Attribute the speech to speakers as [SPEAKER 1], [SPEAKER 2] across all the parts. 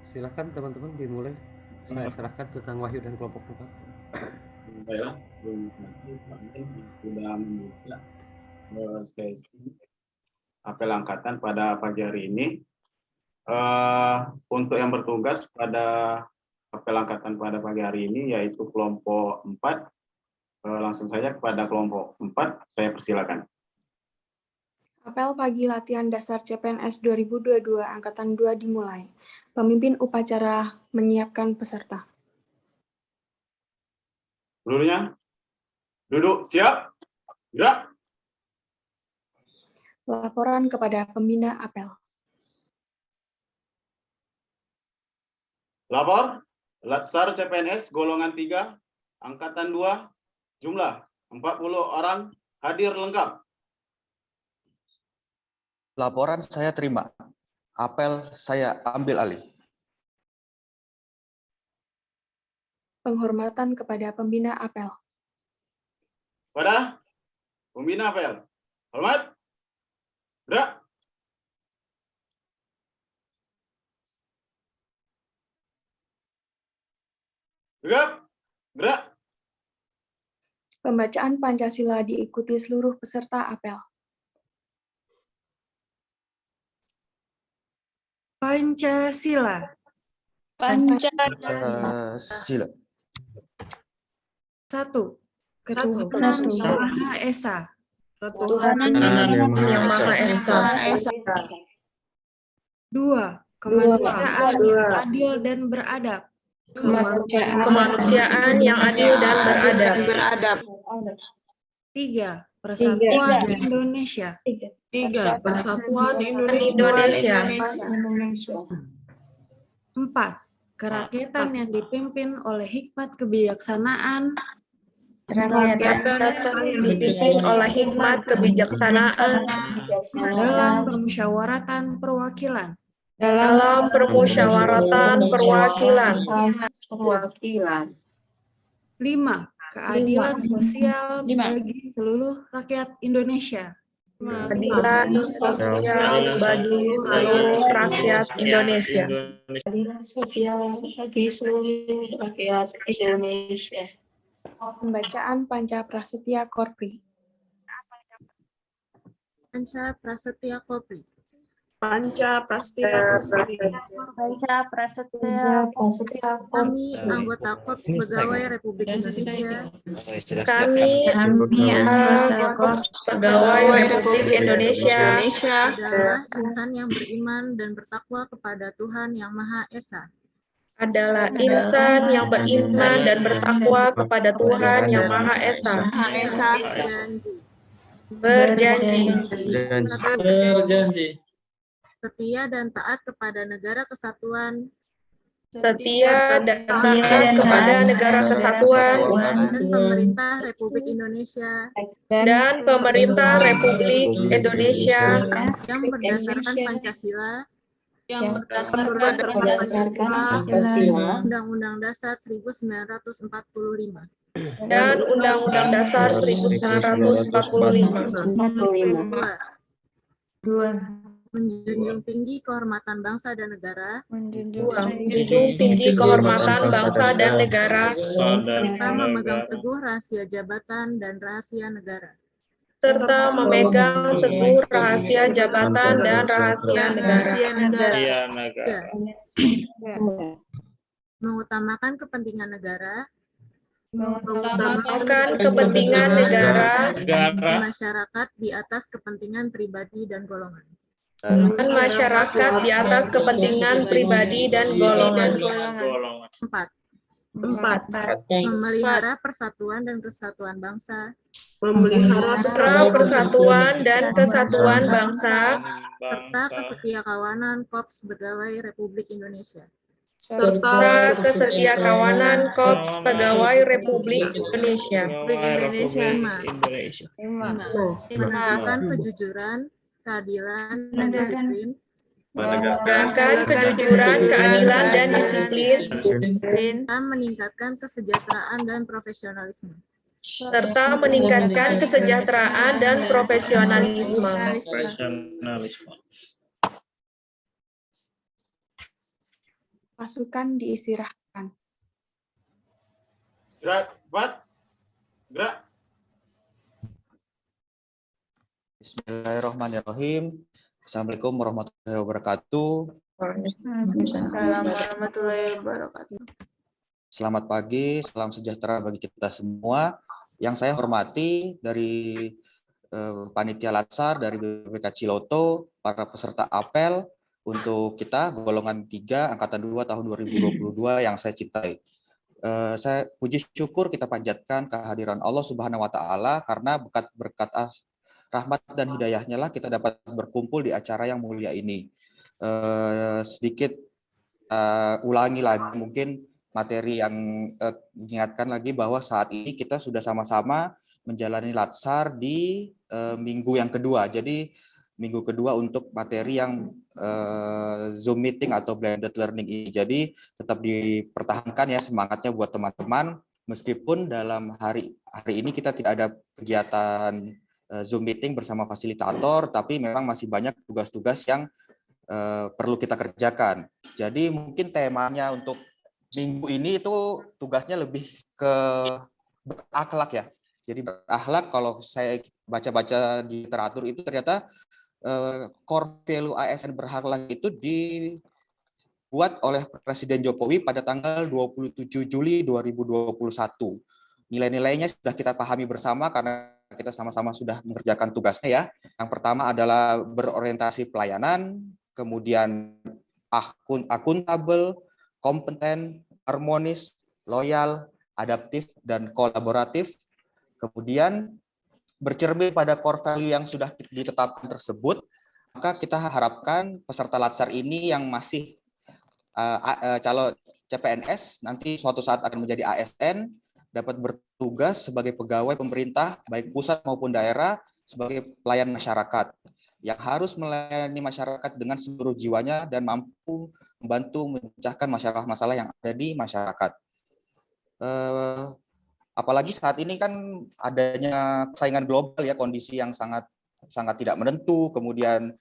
[SPEAKER 1] Silakan teman-teman dimulai. Saya serahkan ke Kang Wahyu dan kelompok 4.
[SPEAKER 2] Baiklah, terima kasih Pak Men sudah membuka sesi apel angkatan pada pagi hari ini. Untuk yang bertugas pada apel angkatan pada pagi hari ini yaitu kelompok 4. Langsung saja kepada kelompok 4, saya persilakan.
[SPEAKER 3] Apel pagi latihan dasar CPNS 2022 Angkatan 2 dimulai. Pemimpin upacara menyiapkan peserta.
[SPEAKER 2] Seluruhnya, duduk, siap, gerak.
[SPEAKER 3] Laporan kepada pembina apel.
[SPEAKER 2] Lapor, Latsar CPNS golongan 3, Angkatan 2, jumlah 40 orang, hadir lengkap.
[SPEAKER 4] Laporan saya terima. Apel saya ambil alih.
[SPEAKER 3] Penghormatan kepada pembina apel.
[SPEAKER 2] Pada pembina apel, hormat, gerak. Tegap, gerak.
[SPEAKER 3] Pembacaan Pancasila diikuti seluruh peserta apel.
[SPEAKER 5] Pancasila.
[SPEAKER 4] Pancasila.
[SPEAKER 5] 1.
[SPEAKER 3] Ketuhanan
[SPEAKER 5] Ketuhanan
[SPEAKER 3] Yang
[SPEAKER 5] Yang Maha Esa.
[SPEAKER 6] Ketuhanan yang Maha Esa.
[SPEAKER 5] 2. Kemanusiaan yang adil dan beradab.
[SPEAKER 6] Kemanusiaan yang adil dan beradab.
[SPEAKER 5] 3. Persatuan Indonesia.
[SPEAKER 6] 3. Persatuan Indonesia.
[SPEAKER 5] 4. Kerakyatan yang dipimpin oleh hikmat kebijaksanaan.
[SPEAKER 6] Kerakyatan yang dipimpin oleh hikmat kebijaksanaan
[SPEAKER 5] Dalam permusyawaratan perwakilan.
[SPEAKER 6] dalam permusyawaratan perwakilan.
[SPEAKER 5] 5. Keadilan sosial bagi seluruh rakyat Indonesia.
[SPEAKER 6] Keadilan sosial bagi seluruh rakyat Indonesia.
[SPEAKER 7] Keadilan sosial bagi seluruh rakyat Indonesia.
[SPEAKER 3] Pembacaan Panca Prasetya Korpri.
[SPEAKER 8] Panca Prasetya Korpri.
[SPEAKER 6] Panca Prasetya.
[SPEAKER 8] Kami anggota Korps Pegawai Republik Indonesia.
[SPEAKER 6] Kami anggota Korps Pegawai Republik Indonesia
[SPEAKER 8] Adalah insan yang beriman dan bertakwa kepada Tuhan Yang Maha Esa.
[SPEAKER 6] adalah insan yang beriman dan bertakwa kepada Tuhan Yang Maha Esa.
[SPEAKER 8] Berjanji.
[SPEAKER 6] Berjanji.
[SPEAKER 8] Setia dan taat kepada negara kesatuan
[SPEAKER 6] Setia dan taat kepada negara kesatuan
[SPEAKER 8] dan pemerintah Republik Indonesia
[SPEAKER 6] dan pemerintah Republik Indonesia
[SPEAKER 8] yang berdasarkan Pancasila, Undang-Undang Dasar 1945.
[SPEAKER 6] dan Undang-Undang Dasar 1945.
[SPEAKER 7] 2.
[SPEAKER 8] Menjunjung tinggi kehormatan bangsa dan negara,
[SPEAKER 6] Menjunjung tinggi kehormatan bangsa dan negara,
[SPEAKER 8] serta memegang teguh rahasia jabatan dan rahasia negara.
[SPEAKER 6] serta memegang teguh rahasia jabatan dan rahasia negara.
[SPEAKER 8] Mengutamakan kepentingan negara,
[SPEAKER 6] Mengutamakan kepentingan negara
[SPEAKER 8] dan masyarakat di atas kepentingan pribadi dan golongan.
[SPEAKER 6] dan masyarakat di atas kepentingan pribadi dan golongan.
[SPEAKER 8] 4.
[SPEAKER 6] 4.
[SPEAKER 8] Memelihara persatuan dan kesatuan bangsa,
[SPEAKER 6] Memelihara persatuan dan kesatuan bangsa,
[SPEAKER 8] serta kesetiakawanan Korps Pegawai Republik Indonesia.
[SPEAKER 6] serta kesetiakawanan Korps Pegawai Republik Indonesia.
[SPEAKER 8] 5. Menegakkan kejujuran, keadilan, dan disiplin,
[SPEAKER 6] Menegakkan kejujuran, keadilan, dan disiplin,
[SPEAKER 8] dan meningkatkan kesejahteraan dan profesionalisme.
[SPEAKER 6] serta meningkatkan kesejahteraan dan profesionalisme.
[SPEAKER 3] Pasukan diistirahatkan.
[SPEAKER 2] Gerak, cepat. Gerak.
[SPEAKER 4] Bismillahirrahmanirrahim. Assalamualaikum warahmatullahi wabarakatuh.
[SPEAKER 5] Assalamualaikum warahmatullahi wabarakatuh.
[SPEAKER 4] Selamat pagi, salam sejahtera bagi kita semua. Yang saya hormati dari Panitia Latsar, dari BPK Ciloto, para peserta apel untuk kita golongan 3 angkatan 2 tahun 2022 yang saya cintai. Saya puji syukur kita panjatkan kehadiran Allah Subhanahu wa taala karena berkat rahmat dan hidayahnya lah kita dapat berkumpul di acara yang mulia ini. Sedikit ulangi lagi mungkin materi yang mengingatkan lagi bahwa saat ini kita sudah sama-sama menjalani Latsar di minggu yang kedua. Jadi minggu kedua untuk materi yang Zoom meeting atau blended learning ini. Jadi tetap dipertahankan ya semangatnya buat teman-teman. Meskipun dalam hari ini kita tidak ada kegiatan Zoom meeting bersama fasilitator, tapi memang masih banyak tugas-tugas yang perlu kita kerjakan. Jadi mungkin temanya untuk minggu ini itu tugasnya lebih ke berakhlak ya. Jadi berakhlak kalau saya baca-baca di literatur itu ternyata core value ASN berakhlak itu dibuat oleh Presiden Jokowi pada tanggal 27 Juli 2021. Nilai-nilainya sudah kita pahami bersama karena kita sama-sama sudah mengerjakan tugasnya ya. Yang pertama adalah berorientasi pelayanan, kemudian akuntabel, kompeten, harmonis, loyal, adaptif, dan kolaboratif. Kemudian bercermin pada core value yang sudah ditetapkan tersebut, maka kita harapkan peserta Latsar ini yang masih calon CPNS nanti suatu saat akan menjadi ASN dapat bertugas sebagai pegawai pemerintah baik pusat maupun daerah sebagai pelayan masyarakat yang harus melayani masyarakat dengan seluruh jiwanya dan mampu membantu memecahkan masalah-masalah yang ada di masyarakat. Apalagi saat ini kan adanya persaingan global ya, kondisi yang sangat tidak menentu, kemudian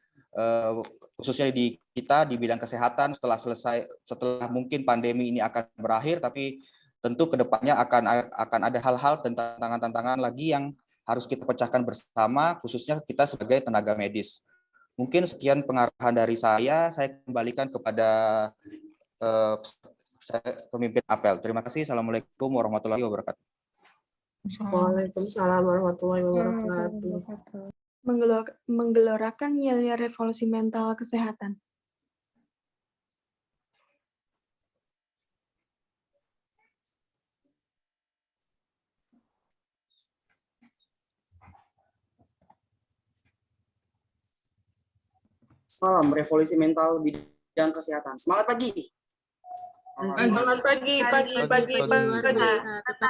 [SPEAKER 4] khususnya di kita di bidang kesehatan setelah mungkin pandemi ini akan berakhir, tapi tentu kedepannya akan ada hal-hal tantangan-tantangan lagi yang harus kita pecahkan bersama, khususnya kita sebagai tenaga medis. Mungkin sekian pengarahan dari saya kembalikan kepada pemimpin apel. Terima kasih. Assalamualaikum warahmatullahi wabarakatuh.
[SPEAKER 5] Waalaikumsalam warahmatullahi wabarakatuh.
[SPEAKER 3] Menggelorakan yel-yel revolusi mental kesehatan.
[SPEAKER 9] Salam revolusi mental bidang kesehatan. Semangat pagi.
[SPEAKER 5] Selamat pagi.
[SPEAKER 8] Tetap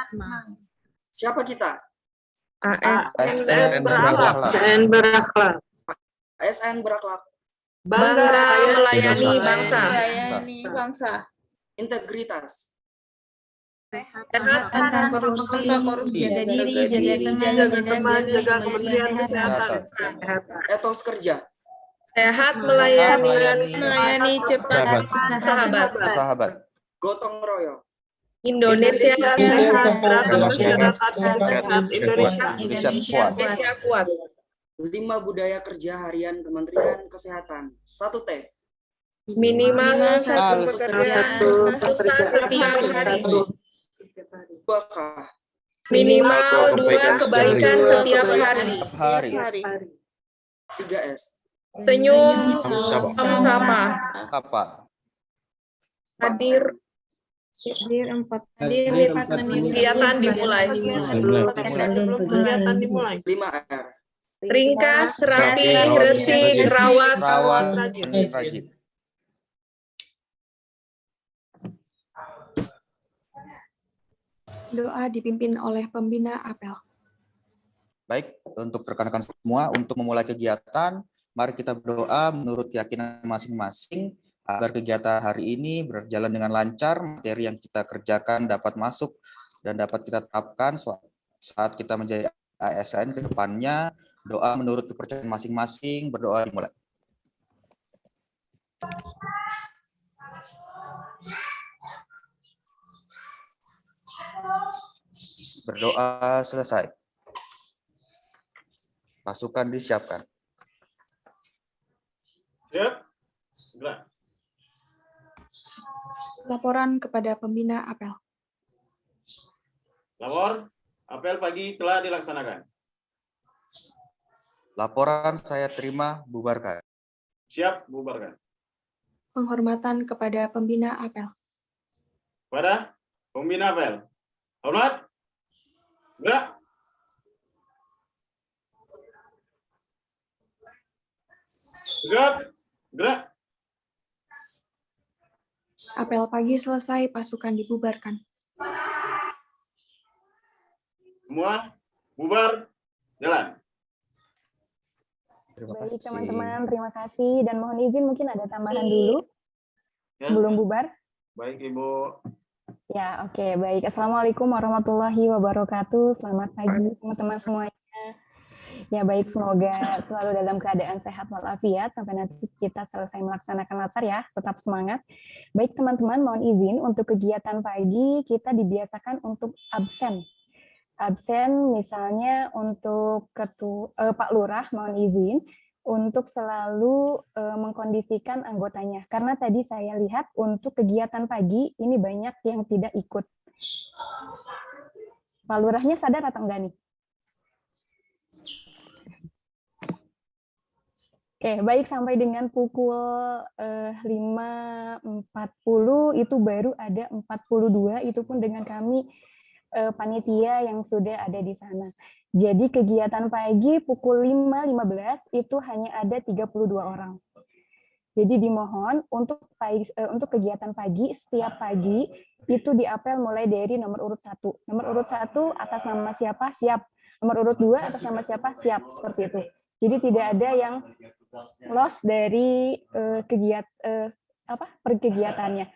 [SPEAKER 8] semangat.
[SPEAKER 9] Siapa kita?
[SPEAKER 6] ASN
[SPEAKER 5] berakhlak.
[SPEAKER 9] ASN berakhlak.
[SPEAKER 6] Bangga melayani bangsa.
[SPEAKER 9] Integritas.
[SPEAKER 6] Sehat
[SPEAKER 5] tanpa korupsi.
[SPEAKER 7] Jaga diri, jaga teman,
[SPEAKER 5] jaga kementerian kesehatan.
[SPEAKER 9] Etos kerja.
[SPEAKER 6] sehat melayani cepat
[SPEAKER 4] Sahabat.
[SPEAKER 9] Gotong royong.
[SPEAKER 6] Indonesia
[SPEAKER 5] sehat, masyarakat sehat,
[SPEAKER 6] Indonesia kuat.
[SPEAKER 9] 5 budaya kerja harian Kementerian Kesehatan. 1T.
[SPEAKER 6] Minimal satu pekerjaan setiap hari.
[SPEAKER 9] 2K.
[SPEAKER 6] Minimal 2 kebaikan setiap hari.
[SPEAKER 9] 3S.
[SPEAKER 6] Senyum sama.
[SPEAKER 4] Apa?
[SPEAKER 6] Hadir
[SPEAKER 5] 4 menit.
[SPEAKER 6] kegiatan dimulai.
[SPEAKER 5] Kegiatan dimulai.
[SPEAKER 9] 5R.
[SPEAKER 6] Ringkas, rapi, resik, rawat.
[SPEAKER 4] Rajin.
[SPEAKER 3] Doa dipimpin oleh pembina apel.
[SPEAKER 4] Baik, untuk rekan-rekan semua, untuk memulai kegiatan, mari kita berdoa menurut keyakinan masing-masing agar kegiatan hari ini berjalan dengan lancar, materi yang kita kerjakan dapat masuk dan dapat kita terapkan saat kita menjadi ASN ke depannya. Doa menurut kepercayaan masing-masing, berdoa dimulai. Berdoa selesai. Pasukan disiapkan.
[SPEAKER 2] Siap. Gerak.
[SPEAKER 3] Laporan kepada pembina apel.
[SPEAKER 2] Lapor. Apel pagi telah dilaksanakan.
[SPEAKER 4] Laporan saya terima, bubarkan.
[SPEAKER 2] Siap, bubarkan.
[SPEAKER 3] Penghormatan kepada pembina apel.
[SPEAKER 2] Pada pembina apel. Hormat. Gerak. Gerak. Gerak.
[SPEAKER 3] Apel pagi selesai, pasukan dibubarkan.
[SPEAKER 2] Semua bubar. Jalan.
[SPEAKER 4] Terima
[SPEAKER 10] Baik
[SPEAKER 4] kasih.
[SPEAKER 10] teman-teman, terima kasih dan mohon izin mungkin ada tambahan dulu
[SPEAKER 2] Ya.
[SPEAKER 10] sebelum bubar.
[SPEAKER 2] Baik, Ibu.
[SPEAKER 10] Ya, oke, baik. Assalamualaikum warahmatullahi wabarakatuh. Selamat pagi teman-teman semuanya. Ya, baik, semoga selalu dalam keadaan sehat walafiat sampai nanti kita selesai melaksanakan latar ya. Tetap semangat. Baik teman-teman, mohon izin untuk kegiatan pagi kita dibiasakan untuk absen. Absen misalnya untuk Pak Lurah mohon izin untuk selalu mengkondisikan anggotanya. Karena tadi saya lihat untuk kegiatan pagi ini banyak yang tidak ikut. Pak Lurahnya sadar atau enggak nih? Oke, baik sampai dengan pukul 5.40 itu baru ada 42, itu pun dengan kami panitia yang sudah ada di sana. Jadi kegiatan pagi pukul 5.15 itu hanya ada 32 orang. Jadi dimohon untuk kegiatan pagi, setiap pagi itu diapel mulai dari nomor urut 1. Nomor urut 1 atas nama siapa? Siap. Nomor urut 2 atas nama siapa? Siap. Seperti itu. Jadi tidak ada yang loss dari perkegiatannya.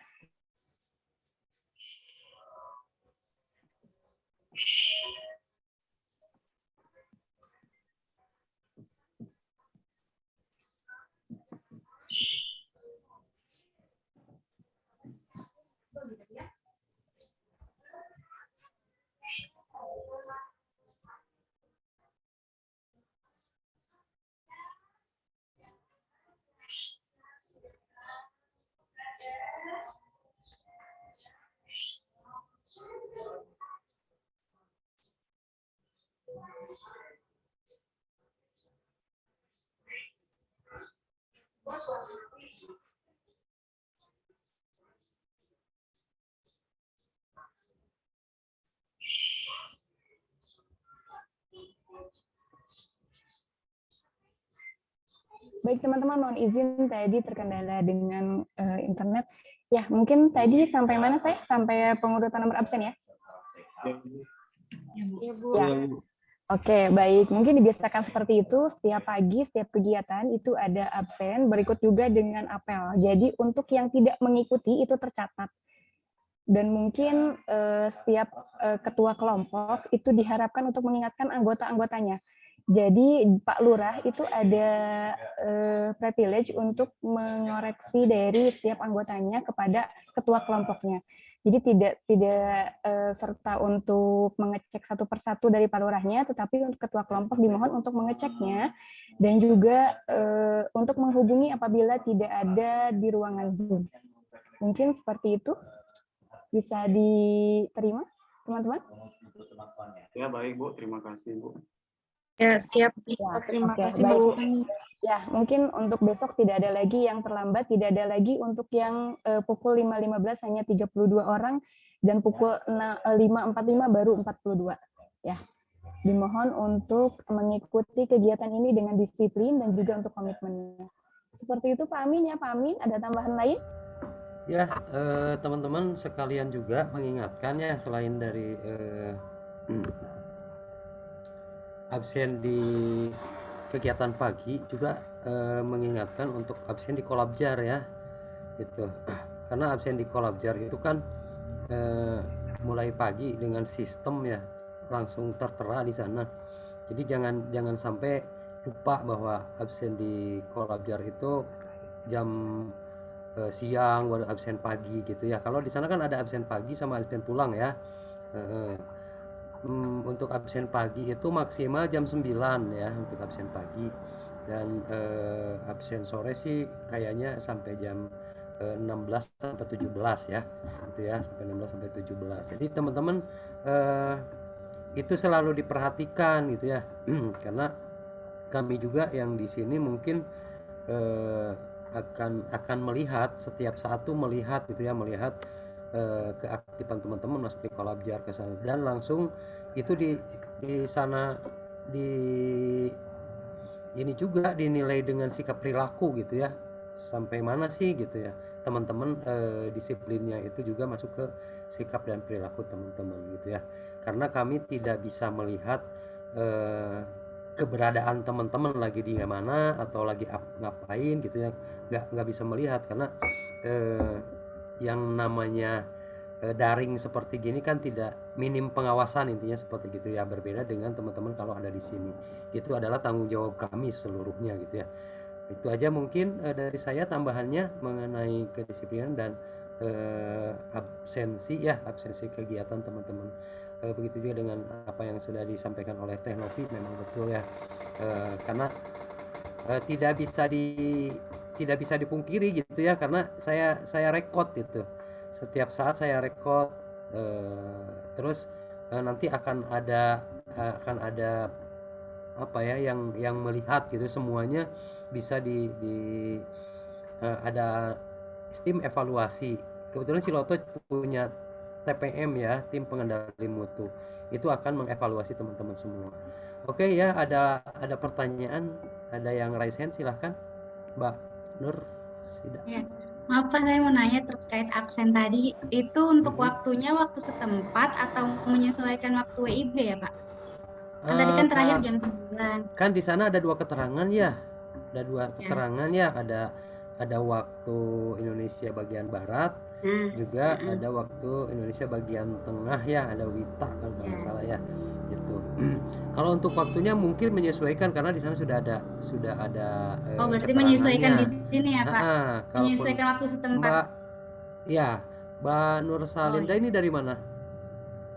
[SPEAKER 10] Baik teman-teman, mohon izin tadi terkendala dengan internet. Ya, mungkin tadi sampai mana saya? Sampai pengurutan nomor absen ya?
[SPEAKER 8] Ya, Bu.
[SPEAKER 10] Ya. Oke, baik. Mungkin dibiasakan seperti itu, setiap pagi, setiap kegiatan itu ada absen, berikut juga dengan apel. Jadi untuk yang tidak mengikuti itu tercatat. Dan mungkin setiap ketua kelompok itu diharapkan untuk mengingatkan anggota-anggotanya. Jadi Pak Lurah itu ada privilege untuk mengoreksi dari setiap anggotanya kepada ketua kelompoknya. Jadi tidak serta untuk mengecek satu persatu dari Pak Lurahnya, tetapi untuk ketua kelompok dimohon untuk mengeceknya dan juga untuk menghubungi apabila tidak ada di ruangan Zoom. Mungkin seperti itu. Bisa diterima, teman-teman?
[SPEAKER 2] Ya, baik, Bu. Terima kasih, Bu.
[SPEAKER 6] Ya, siap.
[SPEAKER 10] Ya,
[SPEAKER 3] Terima
[SPEAKER 10] oke,
[SPEAKER 3] kasih,
[SPEAKER 10] baik.
[SPEAKER 3] Bu.
[SPEAKER 10] Ya, mungkin untuk besok tidak ada lagi yang terlambat, tidak ada lagi untuk yang pukul 5.15 hanya 32 orang, dan pukul 5.45 baru 42. Ya, dimohon untuk mengikuti kegiatan ini dengan disiplin dan juga untuk komitmennya. Seperti itu Pak Amin ya, Pak Amin, ada tambahan lain?
[SPEAKER 1] Ya, teman-teman sekalian juga mengingatkan ya, selain dari absen di kegiatan pagi juga mengingatkan untuk absen di kolabjar ya, itu karena absen di kolabjar itu kan mulai pagi dengan sistem ya langsung tertera di sana. Jadi jangan sampai lupa bahwa absen di kolabjar itu jam siang, baru absen pagi gitu ya. Kalau di sana kan ada absen pagi sama absen pulang ya. Untuk absen pagi itu maksimal jam 9 ya untuk absen pagi, dan absen sore sih kayaknya sampai jam 16 sampai 17 ya, gitu ya, sampai 16 sampai 17. Jadi teman-teman itu selalu diperhatikan gitu ya, karena kami juga yang di sini mungkin akan melihat setiap saat tuh melihat gitu ya, melihat keaktifan teman-teman masuk di Kolabjar ke sana, dan langsung itu di sana ini juga dinilai dengan sikap perilaku gitu ya, sampai mana sih gitu ya teman-teman, disiplinnya itu juga masuk ke sikap dan perilaku teman-teman gitu ya, karena kami tidak bisa melihat keberadaan teman-teman lagi di mana atau lagi ngapain gitu ya, nggak bisa melihat karena yang namanya daring seperti gini kan tidak minim pengawasan, intinya seperti gitu ya, berbeda dengan teman-teman kalau ada di sini. Itu adalah tanggung jawab kami seluruhnya gitu ya. Itu aja mungkin dari saya tambahannya mengenai kedisiplinan dan absensi kegiatan teman-teman. Begitu juga dengan apa yang sudah disampaikan oleh Teh Novi, memang betul ya, karena tidak bisa dipungkiri gitu ya, karena saya rekod gitu, setiap saat saya rekod, terus nanti akan ada apa ya yang melihat gitu, semuanya bisa ada tim evaluasi. Kebetulan Ciloto punya TPM ya, tim pengendali mutu, itu akan mengevaluasi teman-teman semua. Oke ya, ada pertanyaan, ada yang raise hand, silahkan Mbak Nur Sida.
[SPEAKER 7] Ya. Maaf Pak, saya mau nanya terkait absen tadi, itu untuk waktunya waktu setempat atau menyesuaikan waktu WIB ya Pak? Kan tadi kan terakhir jam 9.
[SPEAKER 1] Kan di sana ada dua keterangan ya, keterangan ya, ada waktu Indonesia bagian barat, juga ada waktu Indonesia bagian tengah ya, ada WITA kan kalau nggak salah ya, gitu. Kalau untuk waktunya mungkin menyesuaikan karena di sana sudah ada
[SPEAKER 7] oh berarti menyesuaikan di sini ya Pak, menyesuaikan waktu setempat.
[SPEAKER 1] Mbak Nur Salinda ini dari mana?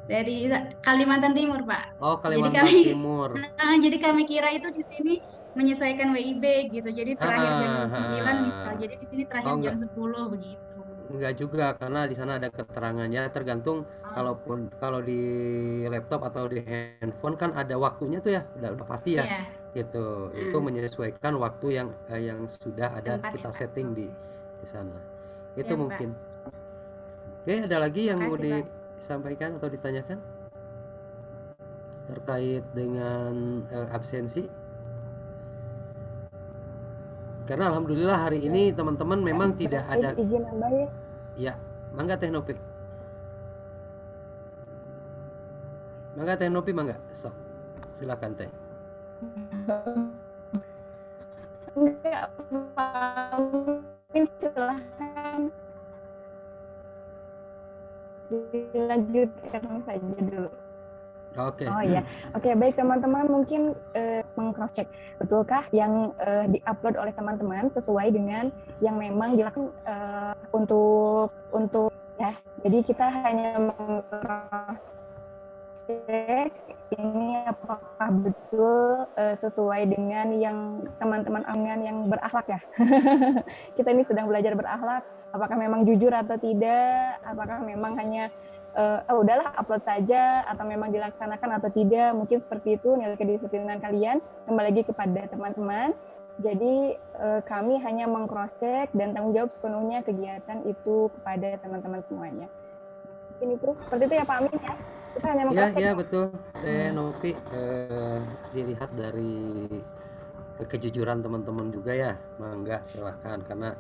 [SPEAKER 7] Dari Kalimantan Timur Pak.
[SPEAKER 1] Oh, Kalimantan Timur.
[SPEAKER 7] Jadi kami kira itu di sini menyesuaikan WIB gitu. Jadi terakhir jam 9 misal. Jadi di sini terakhir jam 10 begitu.
[SPEAKER 1] Enggak juga, karena di sana ada keterangannya, tergantung. Kalau di laptop atau di handphone kan ada waktunya tuh ya, udah pasti ya. Gitu. Itu menyesuaikan waktu yang sudah ada kita setting di sana. Itu mungkin. Oke, ada lagi yang mau disampaikan atau ditanyakan terkait dengan absensi? Karena alhamdulillah hari ini teman-teman memang tidak ada
[SPEAKER 10] izin nambah ya.
[SPEAKER 1] Ya, mangga Teh Nopi. Mangga Teh Nopi, mangga. Sok. Silakan Teh.
[SPEAKER 10] Enggak, silahkan dilanjutkan saja dulu.
[SPEAKER 1] Oke.
[SPEAKER 10] Oh iya, oke baik teman-teman, mungkin meng-cross check betulkah yang diupload oleh teman-teman sesuai dengan yang memang dilakukan untuk ya. Jadi kita hanya meng-cross check ini apakah betul sesuai dengan yang teman-teman yang berakhlak ya. Kita ini sedang belajar berakhlak. Apakah memang jujur atau tidak? Apakah memang hanya udahlah upload saja atau memang dilaksanakan atau tidak? Mungkin seperti itu nilai kedisiplinan kalian. Kembali lagi kepada teman-teman. Jadi kami hanya meng-cross check dan tanggung jawab sepenuhnya kegiatan itu kepada teman-teman semuanya. Mungkin itu seperti itu ya Pak Amin ya. Kita hanya meng-cross check.
[SPEAKER 1] Ya betul. Novi dilihat dari kejujuran teman-teman juga ya. Mangga silahkan, karena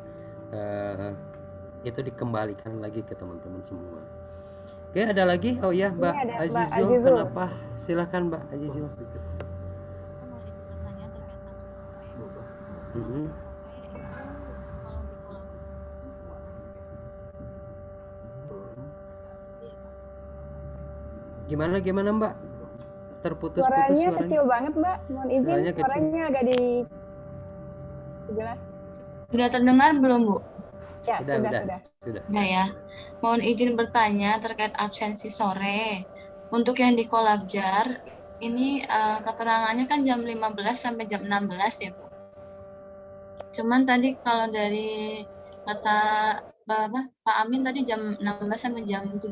[SPEAKER 1] itu dikembalikan lagi ke teman-teman semua. Oke, ada lagi? Oh iya, Mbak Azizul, kenapa? Silakan Mbak Azizul. Gimana Mbak? Terputus-putus
[SPEAKER 10] suaranya. Suaranya kecil banget Mbak, mohon izin. Suaranya agak jelas.
[SPEAKER 11] Sudah terdengar belum Bu?
[SPEAKER 10] Ya,
[SPEAKER 1] Sudah.
[SPEAKER 11] Nah ya, mohon izin bertanya terkait absensi sore. Untuk yang di Kolabjar, ini keterangannya kan jam 15 sampai jam 16 ya, Bu. Cuman tadi kalau dari kata Pak Amin tadi jam 16 sampai jam 17.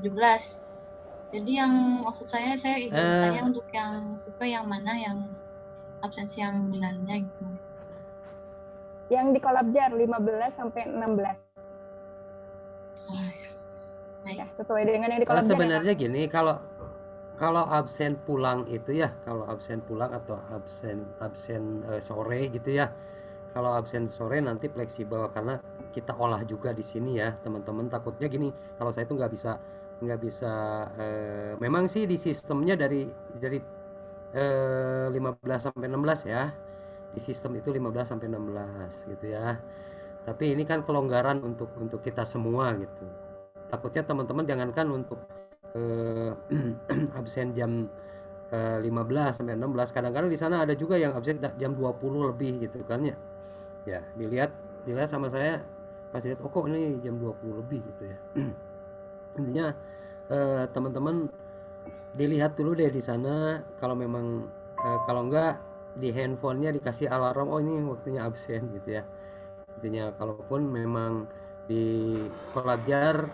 [SPEAKER 11] Jadi yang maksud saya izin bertanya untuk yang sesuai yang mana yang absensi yang benarnya gitu.
[SPEAKER 10] Yang di Kolabjar 15 sampai 16. Ya, sesuai dengan yang di Kolabjar.
[SPEAKER 1] Sebenarnya gini, kalau absen pulang itu ya, kalau absen pulang atau absen sore gitu ya. Kalau absen sore nanti fleksibel karena kita olah juga di sini ya, teman-teman. Takutnya gini, kalau saya itu nggak bisa memang sih di sistemnya dari 15 sampai 16 ya. Di sistem itu 15 sampai 16 gitu ya. Tapi ini kan kelonggaran untuk kita semua gitu. Takutnya teman-teman jangankan untuk absen jam 15 sampai 16, kadang-kadang di sana ada juga yang absen jam 20 lebih gitu kan ya. Ya, dilihat sama saya pas lihat, oh kok ini jam 20 lebih gitu ya. Intinya teman-teman dilihat dulu deh di sana, kalau memang kalau enggak di handphonenya dikasih alarm, oh ini waktunya absen gitu ya. Intinya kalaupun memang di Kolabjar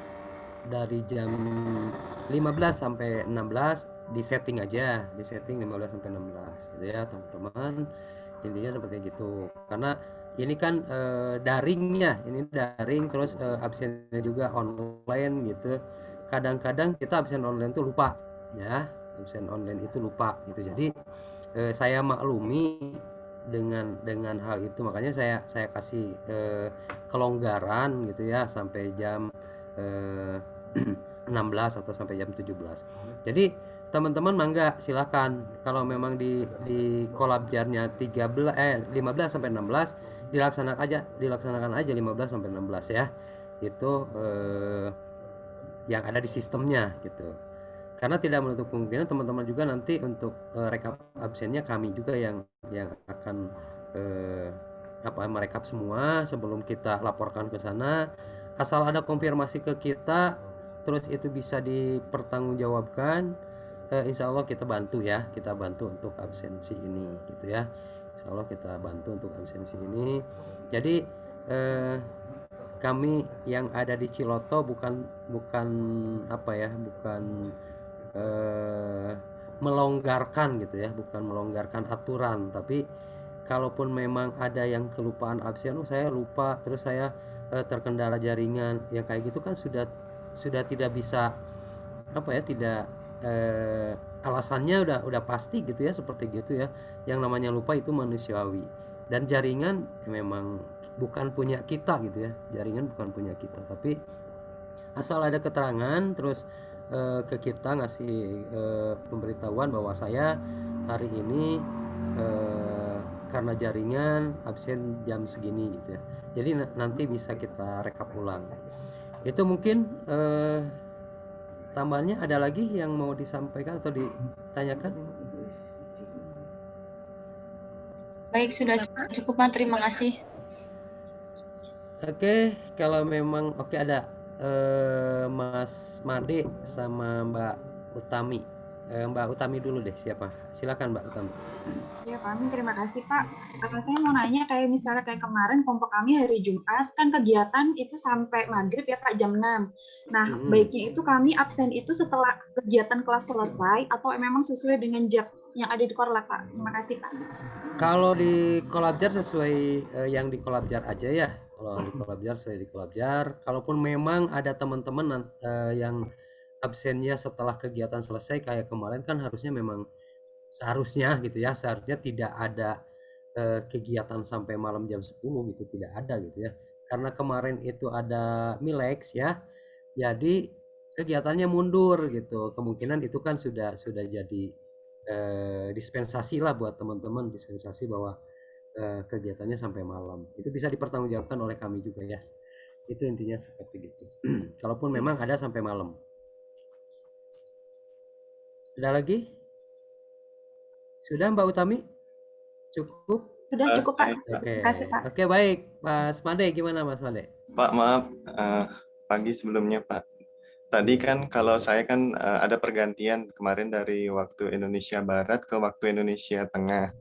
[SPEAKER 1] dari jam 15 sampai 16 disetting aja, disetting 15 sampai 16 gitu ya teman-teman. Intinya seperti gitu, karena ini kan daringnya, ini daring, terus absennya juga online gitu. Kadang-kadang kita absen online tuh lupa ya, absen online itu lupa gitu. Jadi saya maklumi dengan hal itu, makanya saya kasih kelonggaran gitu ya sampai jam 16 atau sampai jam 17. Jadi teman-teman mangga silakan, kalau memang di Kolabjarnya 15 sampai 16 dilaksanakan aja 15 sampai 16 ya. Itu yang ada di sistemnya gitu. Karena tidak menutup kemungkinan teman-teman juga nanti untuk rekap absennya kami juga yang akan merekap semua sebelum kita laporkan ke sana. Asal ada konfirmasi ke kita, terus itu bisa dipertanggungjawabkan, insya Allah kita bantu ya, kita bantu untuk absensi ini gitu ya. Insya Allah kita bantu untuk absensi ini. Jadi kami yang ada di Ciloto bukan melonggarkan gitu ya, bukan melonggarkan aturan, tapi kalaupun memang ada yang kelupaan absen, saya lupa, terus saya terkendala jaringan, yang kayak gitu kan sudah tidak bisa tidak alasannya udah pasti gitu ya, seperti gitu ya. Yang namanya lupa itu manusiawi, dan jaringan memang bukan punya kita gitu ya, jaringan bukan punya kita, tapi asal ada keterangan terus ke kita ngasih pemberitahuan bahwa saya hari ini karena jaringan absen jam segini gitu ya. Jadi nanti bisa kita rekap ulang. Itu mungkin tambahannya ada lagi yang mau disampaikan atau ditanyakan?
[SPEAKER 11] Baik, sudah cukup, Pak. Terima kasih.
[SPEAKER 1] Oke, kalau memang ada Mas Made sama Mbak Utami. Mbak Utami dulu deh, siapa? Silakan Mbak Utami.
[SPEAKER 12] Ya Pak Amin, terima kasih Pak. Saya mau nanya kayak misalnya kayak kemarin kelompok kami hari Jumat kan kegiatan itu sampai maghrib ya Pak, jam 6. Nah baiknya itu kami absen itu setelah kegiatan kelas selesai atau memang sesuai dengan jam yang ada di Korlap Pak? Terima kasih Pak.
[SPEAKER 1] Kalau di Kolabjar sesuai yang di Kolabjar aja ya. Kalau di Kolabjar sesuai di Kolabjar. Kalaupun memang ada teman-teman yang absennya setelah kegiatan selesai kayak kemarin, kan harusnya memang seharusnya gitu ya, seharusnya tidak ada kegiatan sampai malam jam 10 gitu, tidak ada gitu ya, karena kemarin itu ada Milex ya, jadi kegiatannya mundur gitu. Kemungkinan itu kan sudah jadi dispensasi lah buat teman-teman, dispensasi bahwa kegiatannya sampai malam, itu bisa dipertanggungjawabkan oleh kami juga ya. Itu intinya seperti gitu. Kalaupun memang ada sampai malam. Ada lagi? Sudah Mbak Utami? Cukup?
[SPEAKER 12] Sudah cukup Pak.
[SPEAKER 1] Oke.
[SPEAKER 12] Terima kasih Pak.
[SPEAKER 1] Oke, baik. Mas Made, gimana Mas Made?
[SPEAKER 13] Pak, maaf, pagi sebelumnya, Pak. Tadi kan kalau saya kan ada pergantian kemarin dari waktu Indonesia Barat ke waktu Indonesia Tengah.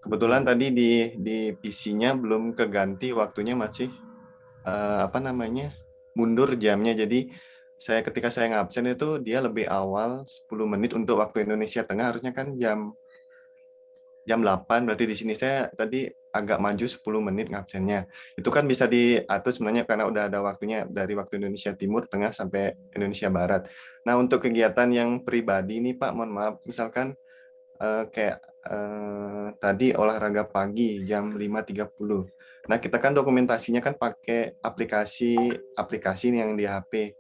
[SPEAKER 13] Kebetulan tadi di PC-nya belum keganti waktunya, masih mundur jamnya. Jadi ketika saya ngabsen itu dia lebih awal 10 menit untuk waktu Indonesia Tengah, harusnya kan jam 8, berarti di sini saya tadi agak maju 10 menit ngabsennya. Itu kan bisa diatur sebenarnya karena udah ada waktunya dari waktu Indonesia Timur, Tengah, sampai Indonesia Barat. Nah, untuk kegiatan yang pribadi nih Pak, mohon maaf, misalkan tadi olahraga pagi jam 5.30. Nah, kita kan dokumentasinya kan pakai aplikasi yang di HP.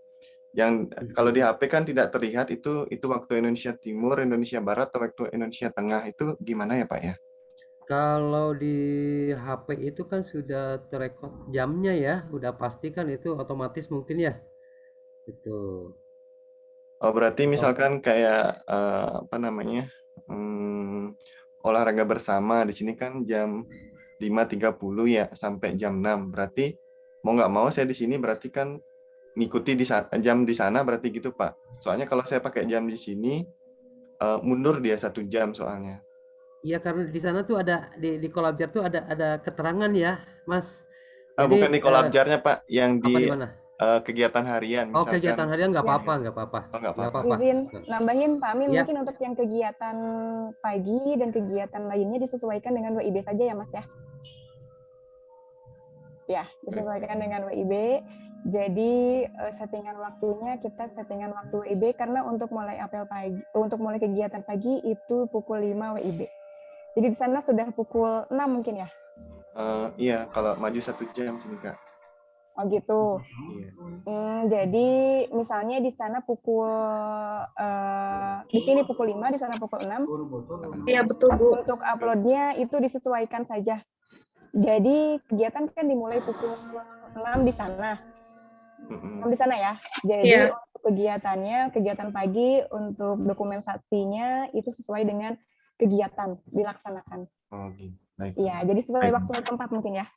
[SPEAKER 13] Yang kalau di HP kan tidak terlihat itu waktu Indonesia Timur, Indonesia Barat, atau waktu Indonesia Tengah, itu gimana ya Pak ya?
[SPEAKER 1] Kalau di HP itu kan sudah terekod jamnya ya, udah pasti kan itu otomatis mungkin ya. Itu.
[SPEAKER 13] Oh, berarti misalkan kayak olahraga bersama di sini kan jam 5.30 ya sampai jam 6. Berarti mau nggak mau saya di sini berarti kan ngikuti jam di sana berarti gitu Pak. Soalnya kalau saya pakai jam di sini mundur dia 1 jam soalnya.
[SPEAKER 1] Iya, karena di sana tuh ada di Kolabjar tuh ada keterangan ya, Mas. Jadi,
[SPEAKER 13] bukan di Kolabjarnya Pak, yang
[SPEAKER 1] di mana?
[SPEAKER 13] Kegiatan harian.
[SPEAKER 1] Oh,
[SPEAKER 13] misalkan.
[SPEAKER 1] kegiatan harian nggak apa-apa, nggak apa-apa.
[SPEAKER 13] Oh, nggak apa-apa.
[SPEAKER 10] Izin nambahin Pak Amin,
[SPEAKER 1] Ya.
[SPEAKER 10] mungkin untuk yang kegiatan pagi dan kegiatan lainnya disesuaikan dengan WIB saja ya Mas ya. Ya, disesuaikan dengan WIB. Jadi settingan waktunya kita settingan waktu WIB karena untuk mulai apel pagi, untuk mulai kegiatan pagi itu pukul 5 WIB. Jadi di sana sudah pukul 6 mungkin ya?
[SPEAKER 13] Iya, kalau maju 1 jam sini Kak.
[SPEAKER 10] Oh gitu.
[SPEAKER 13] Iya.
[SPEAKER 10] Jadi misalnya di sana di sini pukul 5, di sana pukul 6.
[SPEAKER 6] Iya betul Bu.
[SPEAKER 10] Untuk uploadnya itu disesuaikan saja. Jadi kegiatan kan dimulai pukul 6 di sana. 6 di sana ya. Jadi untuk kegiatan pagi untuk dokumentasinya itu sesuai dengan kegiatan dilaksanakan.
[SPEAKER 13] Oh gitu. Baik.
[SPEAKER 10] Iya, jadi sesuai waktu dan tempat mungkin ya.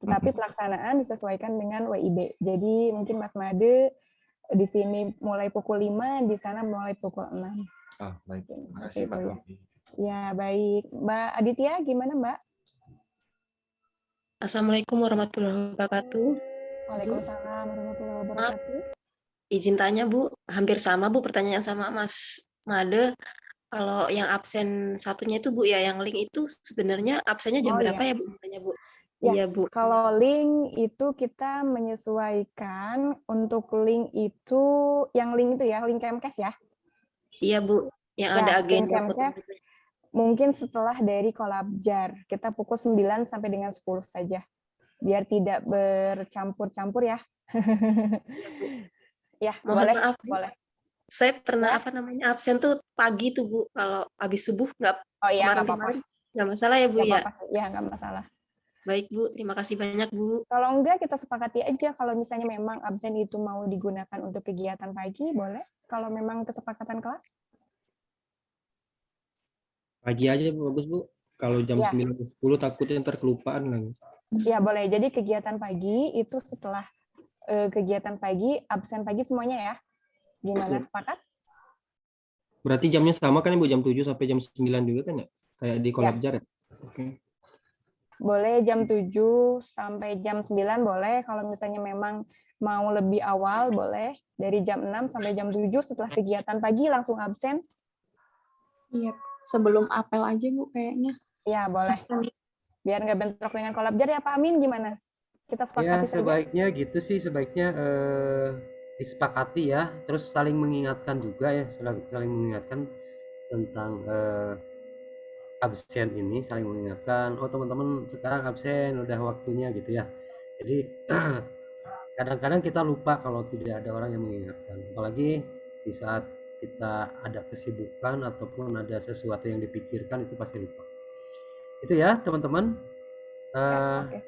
[SPEAKER 10] Tetapi pelaksanaan disesuaikan dengan WIB. Jadi mungkin Mas Made di sini mulai pukul 5, di sana mulai pukul 6.
[SPEAKER 13] Oh, baik. Terima kasih Pak.
[SPEAKER 10] Ya, baik. Mbak Aditya, gimana Mbak?
[SPEAKER 14] Assalamualaikum warahmatullahi wabarakatuh.
[SPEAKER 10] Waalaikumsalam warahmatullahi wabarakatuh.
[SPEAKER 14] Izin tanya Bu, hampir sama Bu pertanyaan sama Mas Made. Kalau yang absen satunya itu Bu ya, yang link itu sebenarnya absennya jam berapa ya Bu? Tanya Bu.
[SPEAKER 10] Ya, Bu. Kalau link itu kita menyesuaikan untuk link itu, yang link itu ya, link Kemkes ya?
[SPEAKER 14] Iya Bu, yang ada agenda.
[SPEAKER 10] Mungkin setelah dari Kolabjar, kita pukul 9 sampai dengan 10 saja. Biar tidak bercampur-campur ya. Ya,
[SPEAKER 14] Mohon
[SPEAKER 10] boleh.
[SPEAKER 14] maaf,
[SPEAKER 10] boleh.
[SPEAKER 14] Saya pernah absen tuh pagi tuh Bu, kalau habis subuh nggak.
[SPEAKER 10] Oh iya, nggak apa-apa.
[SPEAKER 14] Nggak masalah ya Bu ya?
[SPEAKER 10] Ya, nggak masalah.
[SPEAKER 14] Baik Bu, terima kasih banyak Bu.
[SPEAKER 10] Kalau enggak kita sepakati aja kalau misalnya memang absen itu mau digunakan untuk kegiatan pagi, boleh. Kalau memang kesepakatan kelas.
[SPEAKER 15] Pagi aja Bu, bagus Bu. Kalau jam 9-10 takutnya ntar kelupaan lagi.
[SPEAKER 10] Ya boleh, jadi kegiatan pagi itu setelah kegiatan pagi, absen pagi semuanya ya. Gimana, sepakat?
[SPEAKER 15] Berarti jamnya sama kan Bu, jam 7 sampai jam 9 juga kan ya? Kayak di Kolabjar ya? Oke.
[SPEAKER 10] Boleh jam 7 sampai jam 9 boleh. Kalau misalnya memang mau lebih awal boleh. Dari jam 6 sampai jam 7 setelah kegiatan pagi langsung absen.
[SPEAKER 3] Iya, sebelum apel aja Bu kayaknya.
[SPEAKER 10] Iya, boleh. Biar nggak bentrok dengan Kolabjar ya Pak Amin, gimana? Kita sepakati
[SPEAKER 1] ya, sebaiknya saja. Gitu sih, sebaiknya disepakati ya. Terus saling mengingatkan juga ya, saling mengingatkan tentang absen ini, saling mengingatkan, oh teman-teman sekarang absen, udah waktunya gitu ya. Jadi kadang-kadang kita lupa kalau tidak ada orang yang mengingatkan, apalagi di saat kita ada kesibukan ataupun ada sesuatu yang dipikirkan, itu pasti lupa. Itu ya teman-teman.
[SPEAKER 10] Oke.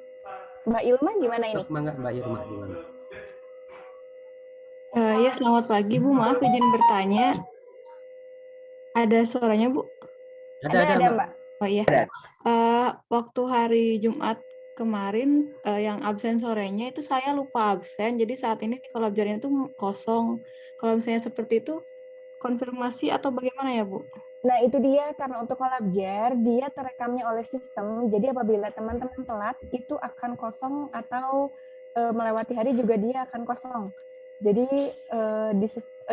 [SPEAKER 10] Mbak Ilma gimana ini?
[SPEAKER 1] Mbak Irma gimana?
[SPEAKER 16] Ya, selamat pagi Bu, maaf izin bertanya. Ada suaranya Bu?
[SPEAKER 1] Ada Mbak.
[SPEAKER 16] Oh iya. Waktu hari Jumat kemarin yang absen sorenya itu saya lupa absen, jadi saat ini di kolabjarnya itu kosong. Kalau misalnya seperti itu, konfirmasi atau bagaimana ya, Bu?
[SPEAKER 10] Nah, itu dia, karena untuk kolabjar, dia terekamnya oleh sistem, jadi apabila teman-teman telat, itu akan kosong atau melewati hari juga dia akan kosong. Jadi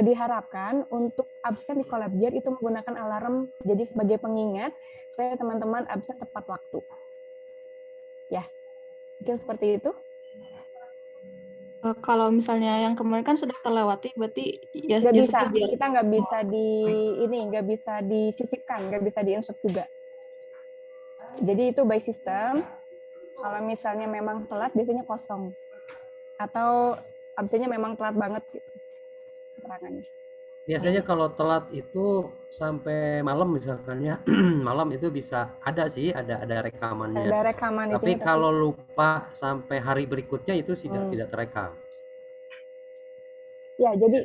[SPEAKER 10] diharapkan untuk absen di kolabjar itu menggunakan alarm, jadi sebagai pengingat, supaya teman-teman absen tepat waktu. Ya, mungkin seperti itu.
[SPEAKER 16] Kalau misalnya yang kemarin kan sudah terlewati, berarti ya
[SPEAKER 10] Nggak bisa,
[SPEAKER 16] sudah
[SPEAKER 10] kita nggak bisa nggak bisa disisipkan, nggak bisa di-insert juga. Jadi itu by system. Kalau misalnya memang telat, biasanya kosong. Atau absennya memang telat banget gitu keterangannya.
[SPEAKER 1] Biasanya kalau telat itu sampai malam misalkan ya, malam itu bisa ada sih, ada rekamannya.
[SPEAKER 10] Ada rekaman itu.
[SPEAKER 1] Tapi kalau lupa sampai hari berikutnya itu tidak terekam.
[SPEAKER 10] Ya, jadi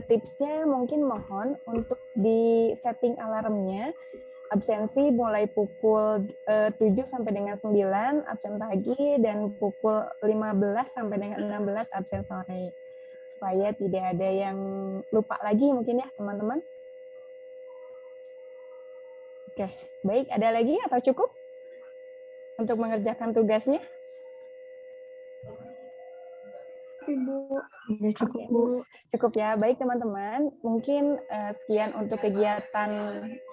[SPEAKER 10] tipsnya mungkin mohon untuk di setting alarmnya absensi mulai pukul 7 sampai dengan 9 absen pagi dan pukul 15 sampai dengan 16 absen sore. Supaya tidak ada yang lupa lagi mungkin ya teman-teman. Oke, baik. Ada lagi atau cukup untuk mengerjakan tugasnya?
[SPEAKER 16] Ibu, ya cukup, Bu.
[SPEAKER 10] Cukup ya. Baik teman-teman, mungkin sekian untuk kegiatan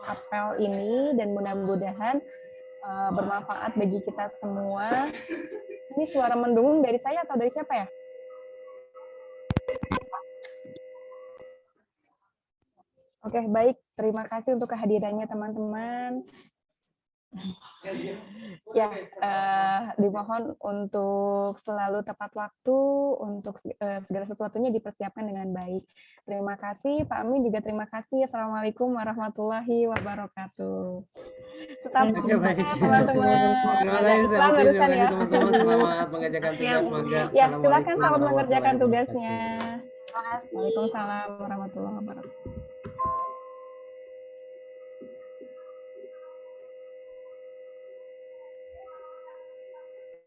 [SPEAKER 10] apel ini dan mudah-mudahan bermanfaat bagi kita semua. Ini suara mendung dari saya atau dari siapa ya? Oke, baik. Terima kasih untuk kehadirannya teman-teman. Ya, dimohon untuk selalu tepat waktu, untuk segala sesuatunya dipersiapkan dengan baik. Terima kasih, Pak Amin juga terima kasih. Assalamualaikum warahmatullahi wabarakatuh. Tetap semangat teman-teman.
[SPEAKER 1] Terima kasih teman-teman. Selamat mengerjakan tugas.
[SPEAKER 10] Ya, silakan selamat mengerjakan tugasnya. Waalaikumsalam warahmatullahi wabarakatuh.